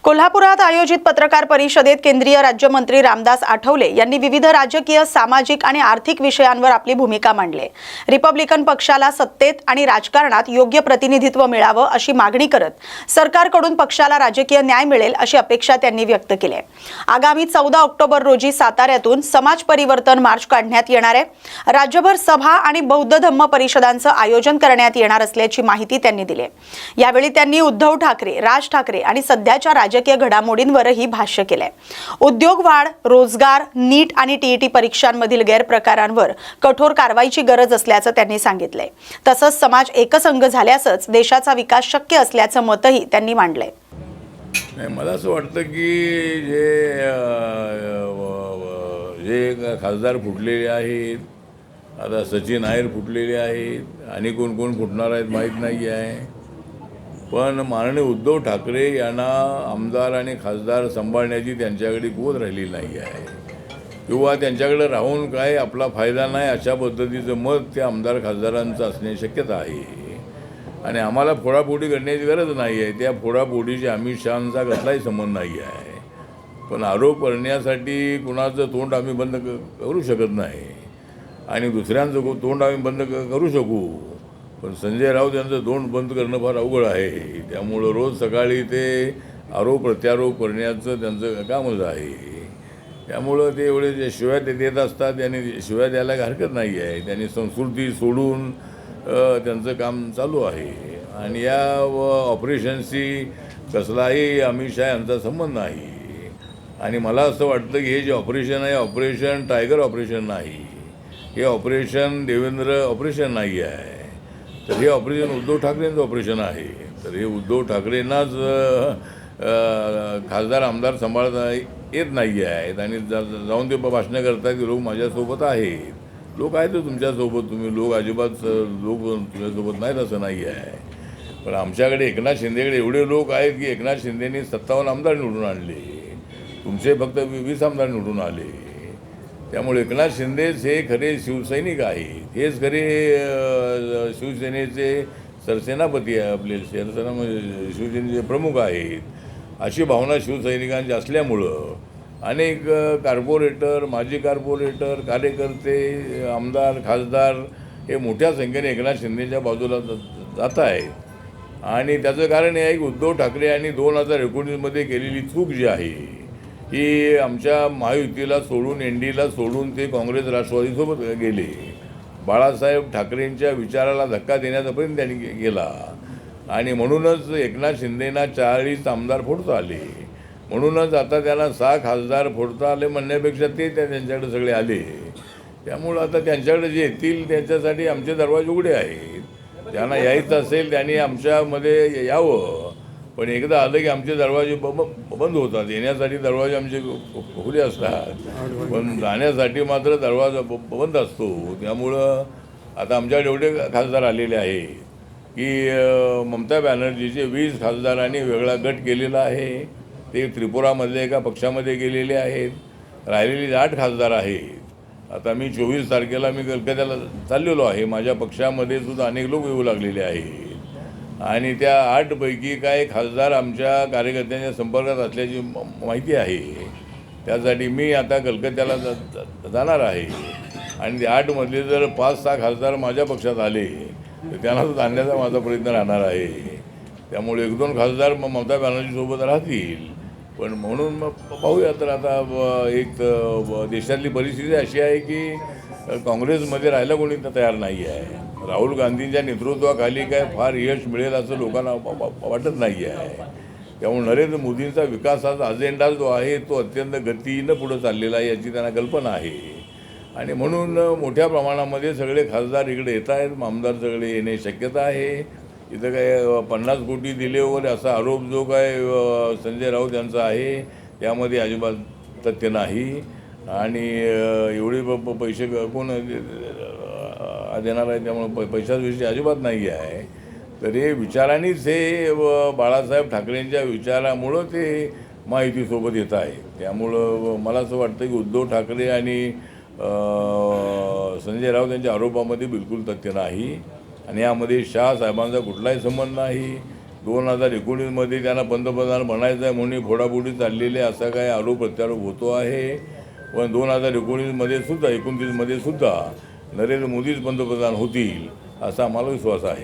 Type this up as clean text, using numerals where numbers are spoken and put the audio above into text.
कोल्हापुरात आयोजित पत्रकार परिषदेत केंद्रीय राज्यमंत्री रामदास आठवले यांनी विविध राजकीय, सामाजिक आणि आर्थिक विषयांवर आपली भूमिका मांडली। रिपब्लिकन पक्षाला सत्तेत आणि राजकारणात योग्य प्रतिनिधित्व मिळावं अशी मागणी करत सरकारकडून पक्षाला राजकीय न्याय मिळेल अशी अपेक्षा त्यांनी व्यक्त केली आहे। आगामी 14 ऑक्टोबर रोजी साताऱ्यातून समाज परिवर्तन मार्च काढण्यात येणार आहे। राज्यभर सभा आणि बौद्ध धम्म परिषदांचं आयोजन करण्यात येणार असल्याची माहिती त्यांनी दिली। यावेळी त्यांनी उद्धव ठाकरे, राज ठाकरे आणि सध्याच्या राजकीय घडामोडींवरही भाष्य केले। उद्योग वाढ, रोजगार, नीट आणि टीईटी परीक्षांमधील गैरप्रकारांवर कठोर कारवाईची गरज असल्याचं त्यांनी सांगितलंय। तसंच समाज एकसंघ झाल्यासच देशाचा विकास शक्य असल्याचं मतही त्यांनी मांडलंय। मला असं वाटतं की जे खासदार फुटलेले आहेत, आता सचिन नायर फुटलेले आहेत आणि कोण कोण फुटणार आहेत माहीत नाही आहे, पण माननीय उद्धव ठाकरे यांना आमदार आणि खासदार सांभाळण्याची त्यांच्याकडे कुवत राहिलेली नाही आहे किंवा त्यांच्याकडे राहून काय आपला फायदा नाही अशा पद्धतीचं मत त्या आमदार खासदारांचं असण्याची शक्यता आहे। आणि आम्हाला फोडाफोडी करण्याची गरज नाही आहे, त्या फोडाफोडीशी अमित शहांचा कसलाही संबंध नाही आहे, पण आरोप करण्यासाठी कुणाचं तोंड आम्ही बंद करू शकत नाही आणि दुसऱ्यांचं तोंड आम्ही बंद करू शकू, पण संजय राऊत यांचं तोंड बंद करणं फार अवघड आहे। त्यामुळं रोज सकाळी ते आरोप प्रत्यारोप करण्याचं त्यांचं कामच आहे। त्यामुळं ते एवढे जे शिव्या ते देत असतात त्यांनी शिव्या द्यायला हरकत नाही आहे। त्यांनी संस्कृती सोडून त्यांचं काम चालू आहे आणि या ऑपरेशनशी कसलाही अमित शहा यांचा संबंध नाही। आणि मला असं वाटतं की हे जे ऑपरेशन आहे, ऑपरेशन टायगर ऑपरेशन नाही, हे ऑपरेशन देवेंद्र ऑपरेशन नाही आहे, तर हे ऑपरेशन उद्धव ठाकरेंचं ऑपरेशन आहे। तर हे उद्धव ठाकरेंनाच खासदार आमदार सांभाळता येत नाही आहेत आणि जाऊन ते भाषणं करतात की लोक माझ्यासोबत आहेत। लोक आहेत तुमच्यासोबत, तुम्ही लोक अजिबात लोक तुमच्यासोबत नाहीत असं नाही आहे, पण आमच्याकडे एकनाथ शिंदेकडे एवढे लोक आहेत की एकनाथ शिंदेनी 57 आमदार निवडून आणले, तुमचे फक्त 20 आमदार निवडून आले। त्यामुळे एकनाथ शिंदेच हे खरे शिवसैनिक आहेत, हेच खरे शिवसेनेचे सरसेनापती आहे, आपले शिवसेना म्हणजे शिवसेनेचे प्रमुख आहेत, अशी भावना शिवसैनिकांची असल्यामुळं अनेक कार्पोरेटर, माजी कार्पोरेटर, कार्यकर्ते, आमदार, खासदार हे मोठ्या संख्येने एकनाथ शिंदेच्या बाजूला जात आहेत। आणि त्याचं कारण हे आहे की उद्धव ठाकरे यांनी 2019मध्ये केलेली चूक जी आहे की आमच्या महायुतीला सोडून, एनडीला सोडून ते काँग्रेस राष्ट्रवादीसोबत गेले। बाळासाहेब ठाकरेंच्या विचाराला धक्का देण्याचा प्रयत्न त्यांनी केला आणि म्हणूनच एकनाथ शिंदेना 40 आमदार फोडता आले। म्हणूनच आता त्यांना 6 खासदार फोडता आले म्हणण्यापेक्षा ते त्यांच्याकडे सगळे आले। त्यामुळं आता त्यांच्याकडे जे येतील त्यांच्यासाठी आमचे दरवाजे उघडे आहेत। त्यांना यायचं असेल त्यांनी आमच्यामध्ये यावं, पण एकदा आलं की आमचे दरवाजे बंद होतात। येण्यासाठी दरवाजे आमचे खुले असतात, पण जाण्यासाठी मात्र दरवाजा बंद असतो। त्यामुळं आता आमच्याकडे एवढे खासदार आलेले आहेत की ममता बॅनर्जीचे 20 खासदारांनी वेगळा गट केलेला आहे, ते त्रिपुरामधले एका पक्षामध्ये गेलेले आहेत। राहिलेले 8 खासदार आहेत। आता मी 24 तारखेला मी कलकत्त्याला चाललेलो आहे, माझ्या पक्षामध्ये सुद्धा अनेक लोक येऊ लागलेले आहेत आणि त्या 8 पैकी काही खासदार आमच्या कार्यकर्त्यांच्या संपर्कात असल्याची माहिती आहे। त्यासाठी मी आता कलकत्त्याला जाणार आहे आणि ते 8 मधले जर 5-6 खासदार माझ्या पक्षात आले तर त्यांना तर आणण्याचा माझा प्रयत्न राहणार आहे। त्यामुळे 1-2 खासदार ममता बॅनर्जीसोबत राहतील, पण म्हणून मग पाहूया। तर आता एक देशातली परिस्थिती अशी आहे की काँग्रेसमध्ये राहायला कोणी तयार नाही आहे। राहुल गांधींच्या नेतृत्वाखाली काय फार यश मिळेल असं लोकांना वाटत नाही आहे। त्यामुळे नरेंद्र मोदींचा विकासाचा अजेंडा जो आहे तो अत्यंत गतीनं पुढं चाललेला आहे याची त्यांना कल्पना आहे आणि म्हणून मोठ्या प्रमाणामध्ये सगळे खासदार इकडे येत आहेत, आमदार सगळे येण्याची शक्यता आहे। इथं काय 50 कोटी दिले वगैरे असा आरोप जो काय संजय राऊत यांचा आहे त्यामध्ये अजिबात तथ्य नाही आणि एवढे पैसे कोण देणार आहे, त्यामुळे पैशाविषयी अजिबात नाही आहे। तर हे विचारांनीच हे बाळासाहेब ठाकरेंच्या विचारामुळं ते महायुतीसोबत येत आहे। त्यामुळं मला असं वाटतं की उद्धव ठाकरे आणि संजय राऊत यांच्या आरोपामध्ये बिलकुल तथ्य नाही आणि यामध्ये शहा साहेबांचा कुठलाही संबंध नाही। 2019मध्ये त्यांना पंतप्रधान बनायचं आहे म्हणून फोडाफोडी चाललेले असा काय आरोप प्रत्यारोप होतो आहे. पण 2019मध्ये सुद्धा 29मध्ये सुद्धा नरेंद्र मोदीच पंतप्रधान होतील असा आम्हाला विश्वास आहे.